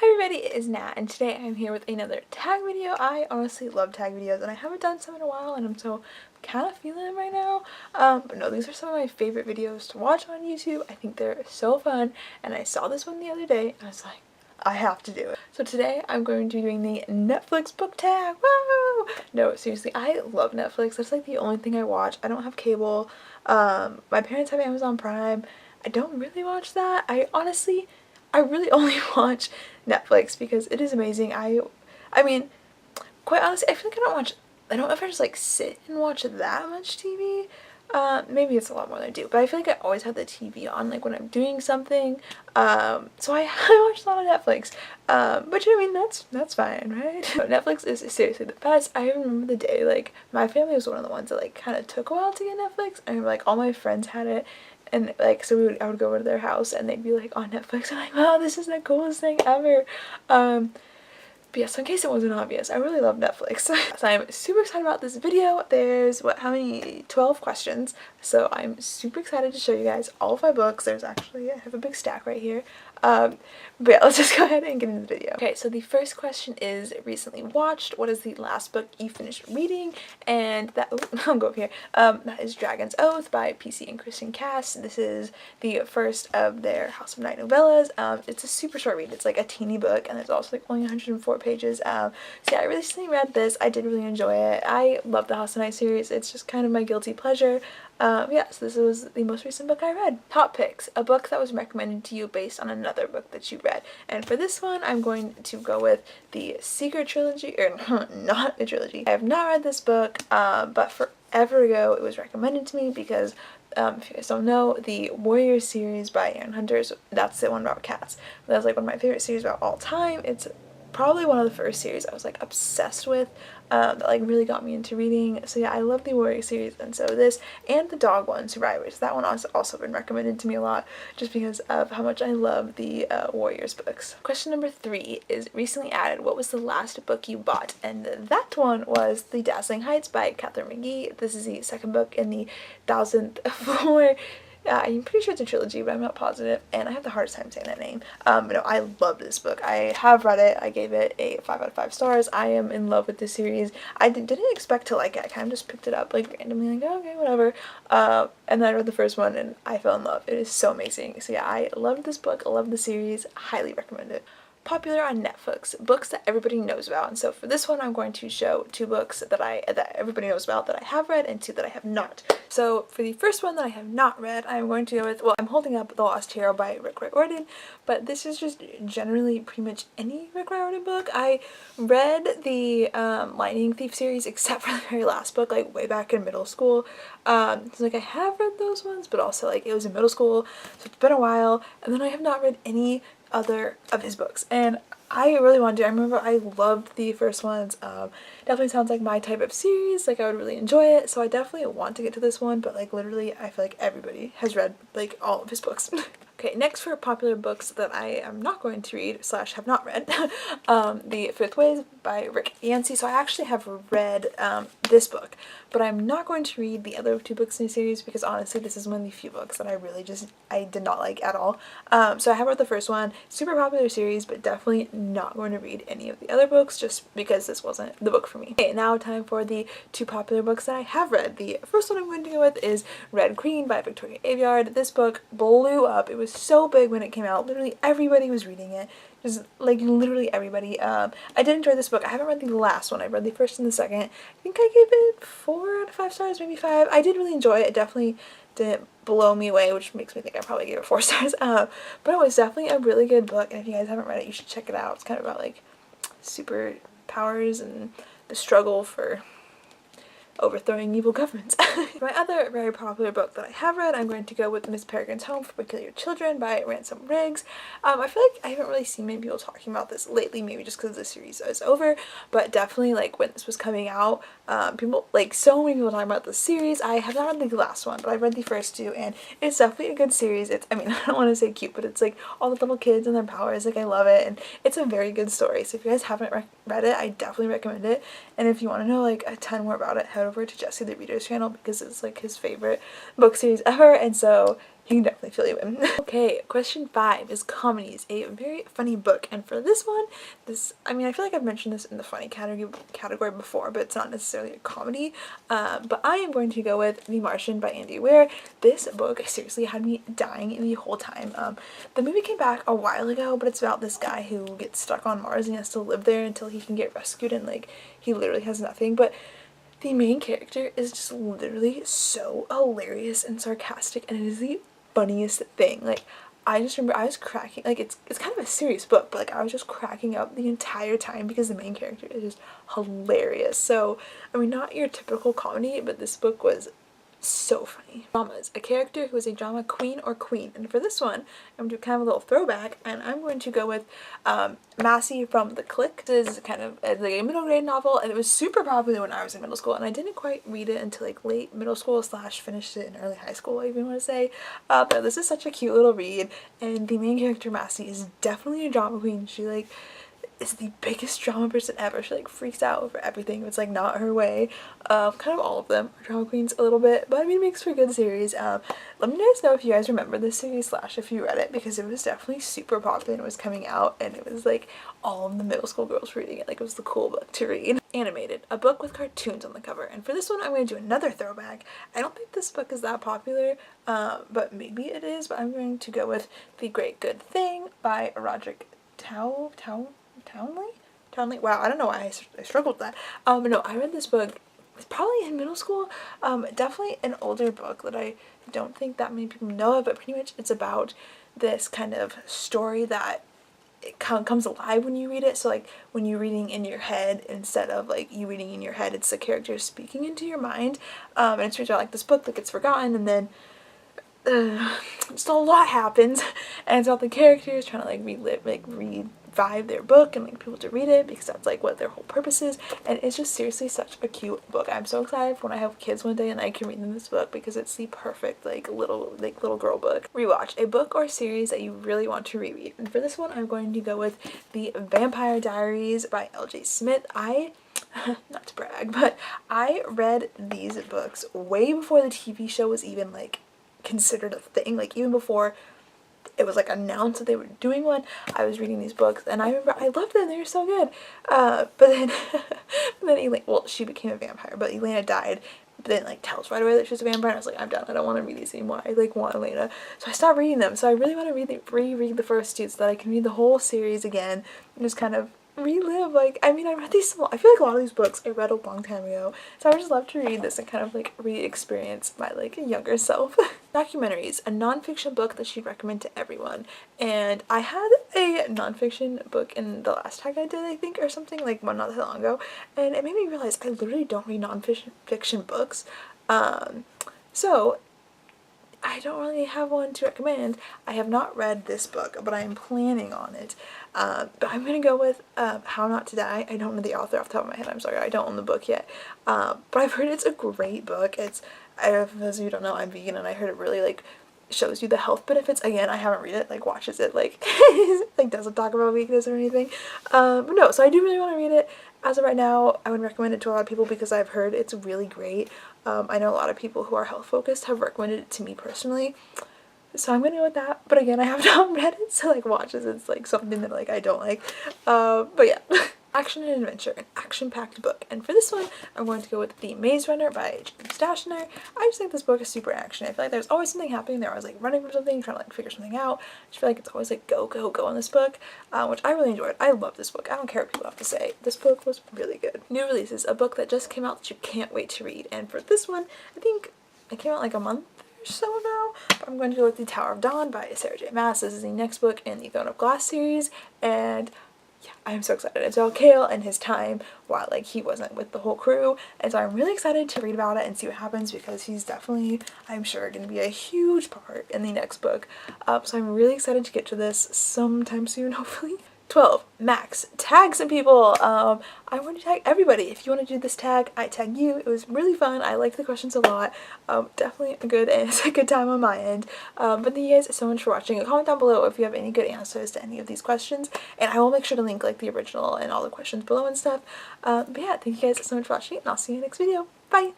Hi everybody, it is Nat, and today I'm here with another tag video. I honestly love tag videos, and I haven't done some in a while, and I'm so kind of feeling it right now. But no, these are some of my favorite videos to watch on YouTube. I think they're so fun, and I saw this one the other day, and I was like, I have to do it. So today I'm going to be doing the Netflix book tag. Woo! No, seriously, I love Netflix. That's like the only thing I watch. I don't have cable. My parents have Amazon Prime. I don't really watch that. I really only watch Netflix because it is amazing. I mean, quite honestly, I feel like I don't ever just like sit and watch that much TV. Maybe it's a lot more than I do, but I feel like I always have the TV on, like when I'm doing something. So I watch a lot of Netflix. But I mean, that's fine, right? But Netflix is seriously the best. I remember the day, like, my family was one of the ones that like kind of took a while to get Netflix. I remember like all my friends had it. And like, so I would go over to their house and they'd be like on Netflix. I'm like, wow, this is the coolest thing ever. But yeah, so in case it wasn't obvious, I really love Netflix. So I'm super excited about this video. There's, how many? 12 questions. So I'm super excited to show you guys all of my books. There's actually, I have a big stack right here. But yeah, let's just go ahead and get into the video. Okay, so the first question is recently watched. What is the last book you finished reading? And that, I'll go up here. That is Dragon's Oath by PC and Kristen Cass. This is the first of their House of Night novellas. It's a super short read. It's like a teeny book, and it's also like only 104 pages. So yeah, I recently read this. I did really enjoy it. I love the House of Night series. It's just kind of my guilty pleasure. Yeah, so this was the most recent book I read. Top picks. A book that was recommended to you based on another book that you read. And for this one, I'm going to go with the Secret Trilogy, or not a trilogy. I have not read this book, but forever ago it was recommended to me because if you guys don't know, the Warrior series by Aaron Hunter's, that's the one about cats. That's like one of my favorite series about all time. It's probably one of the first series I was like obsessed with, that like really got me into reading. So yeah, I love the Warrior series, and so this and the dog one, Survivors, that one has also been recommended to me a lot just because of how much I love the Warriors books. Question number 3 is recently added. What was the last book you bought? And that one was The Dazzling Heights by Catherine McGee. This is the second book in the 1000th floor. I'm pretty sure it's a trilogy, but I'm not positive, and I have the hardest time saying that name. No, I love this book. I have read it. I gave it a 5 out of 5 stars. I am in love with this series. I didn't expect to like it. I kind of just picked it up like randomly, like, oh, okay, whatever. And then I read the first one, and I fell in love. It is so amazing. So yeah, I love this book. I love the series. Highly recommend it. Popular on Netflix, books that everybody knows about. And so for this one, I'm going to show 2 books that everybody knows about that I have read, and 2 that I have not. So for the first one that I have not read, I'm going to go with, well, I'm holding up The Lost Hero by Rick Riordan, but this is just generally pretty much any Rick Riordan book. I read the Lightning Thief series except for the very last book, like way back in middle school. So like I have read those ones, but also like it was in middle school, so it's been a while, and then I have not read any other of his books, and I really want to. I remember I loved the first ones. Definitely sounds like my type of series, like I would really enjoy it, so I definitely want to get to this one, but like literally I feel like everybody has read like all of his books. Okay, next for popular books that I am not going to read / have not read, The Fifth Ways by Rick Yancey. So I actually have read this book, but I'm not going to read the other 2 books in the series because honestly this is one of the few books that I did not like at all. So I have read the first one, super popular series, but definitely not going to read any of the other books just because this wasn't the book for me. Okay, now time for the 2 popular books that I have read. The first one I'm going to go with is Red Queen by Victoria Aveyard. This book blew up. It was so big when it came out. Literally everybody was reading it. Just like literally everybody. I did enjoy this book. I haven't read the last one. I read the first and the second. I think I gave it 4 out of 5 stars, maybe 5. I did really enjoy it. It definitely didn't blow me away, which makes me think I probably gave it 4 stars. But it was definitely a really good book, and if you guys haven't read it, you should check it out. It's kind of about like superpowers and the struggle for overthrowing evil governments. My other very popular book that I have read, I'm going to go with Miss Peregrine's Home for Peculiar Children by Ransom Riggs. I feel like I haven't really seen many people talking about this lately, maybe just because the series is over, but definitely like when this was coming out, people, like so many people talking about the series. I have not read the last one, but I've read the first 2, and it's definitely a good series. It's, I mean, I don't want to say cute, but it's like all the little kids and their powers, like I love it, and it's a very good story. So if you guys haven't read it, I definitely recommend it, and if you want to know like a ton more about it, head over to Jesse the Reader's channel because it's like his favorite book series ever, and so he can definitely fill you in. Okay, question 5 is Comedies, a very funny book. And for this one, I mean, I feel like I've mentioned this in the funny category before, but it's not necessarily a comedy. But I am going to go with The Martian by Andy Weir. This book seriously had me dying the whole time. The movie came back a while ago, but it's about this guy who gets stuck on Mars and he has to live there until he can get rescued, and like he literally has nothing. But the main character is just literally so hilarious and sarcastic, and it is the funniest thing. Like, I just remember I was cracking, like, it's kind of a serious book, but like I was just cracking up the entire time because the main character is just hilarious. So, I mean, not your typical comedy, but this book was so funny. Dramas, a character who is a drama queen or queen. And for this one, I'm going to do kind of a little throwback, and I'm going to go with Massey from The Click. This is kind of like a middle grade novel, and it was super popular when I was in middle school, and I didn't quite read it until like late middle school / finished it in early high school, I even want to say. But this is such a cute little read, and the main character, Massey, is definitely a drama queen. She like is the biggest drama person ever. She like freaks out over everything if it's like not her way. Kind of all of them are drama queens a little bit, but I mean, it makes for a good series. Let me guys know if you guys remember this series / if you read it, because it was definitely super popular and it was coming out, and it was like all of the middle school girls reading it. Like, it was the cool book to read. Animated, a book with cartoons on the cover. And for this one, I'm going to do another throwback. I don't think this book is that popular, but maybe it is, but I'm going to go with The Great Good Thing by Roderick Townley? Wow, I don't know why I struggled with that. But no, I read this book probably in middle school. Definitely an older book that I don't think that many people know of, but pretty much it's about this kind of story that it comes alive when you read it. So like when you're reading in your head, instead of like you reading in your head, it's the character speaking into your mind. And it's about like this book that gets forgotten, and then just a lot happens, and it's about the characters trying to like revive their book and like people to read it, because that's like what their whole purpose is. And it's just seriously such a cute book. I'm so excited for when I have kids one day and I can read them this book, because it's the perfect like little girl book. Rewatch, a book or series that you really want to reread. And for this one, I'm going to go with The Vampire Diaries by L.J. Smith. Not to brag, but I read these books way before the TV show was even like considered a thing. Like, even before it was like announced that they were doing one, I was reading these books, and I remember I loved them. They were so good. But then Elaine, well, she became a vampire, but Elena died. But then like tells right away that she was a vampire, and I was like, I'm done. I don't want to read these anymore. I like want Elena, so I stopped reading them. So I really want to reread the first two so that I can read the whole series again and just kind of relive. Like, I mean, I read these, I feel like a lot of these books I read a long time ago, so I would just love to read this and kind of like re-experience my like younger self. Documentaries, a non-fiction book that she'd recommend to everyone. And I had a non-fiction book in the last tag I did, I think, or something, like one not that long ago, and it made me realize I literally don't read non-fiction books. So I don't really have one to recommend. I have not read this book, but I am planning on it. But I'm going to go with How Not to Die. I don't know the author off the top of my head. I'm sorry, I don't own the book yet. But I've heard it's a great book. For those of you who don't know, I'm vegan, and I heard it really like shows you the health benefits. Again, I haven't read it, like watches it, like like doesn't talk about veganism or anything. But no, so I do really want to read it. As of right now, I would recommend it to a lot of people because I've heard it's really great. I know a lot of people who are health focused have recommended it to me personally, so I'm gonna go with that. But again, I have not read it, so like watches it's like something that like I don't like. But yeah. Action and adventure, an action-packed book. And for this one, I'm going to go with The Maze Runner by James Dashner. I just think this book is super action. I feel like there's always something happening. They're always like running from something, trying to like figure something out. I just feel like it's always like go, go, go in this book, which I really enjoyed. I love this book. I don't care what people have to say. This book was really good. New releases, a book that just came out that you can't wait to read. And for this one, I think it came out like a month or so ago. I'm going to go with The Tower of Dawn by Sarah J. Maas. This is the next book in the Throne of Glass series, and yeah, I'm so excited. It's about Kale and his time while like he wasn't with the whole crew, and so I'm really excited to read about it and see what happens, because he's definitely, I'm sure, going to be a huge part in the next book. So I'm really excited to get to this sometime soon, hopefully. 12. Max, tag some people. I want to tag everybody. If you want to do this tag, I tag you. It was really fun. I liked the questions a lot. Definitely a good, and it's a good time on my end. But thank you guys so much for watching. Comment down below if you have any good answers to any of these questions, and I will make sure to link like the original and all the questions below and stuff. But yeah, thank you guys so much for watching, and I'll see you in the next video. Bye!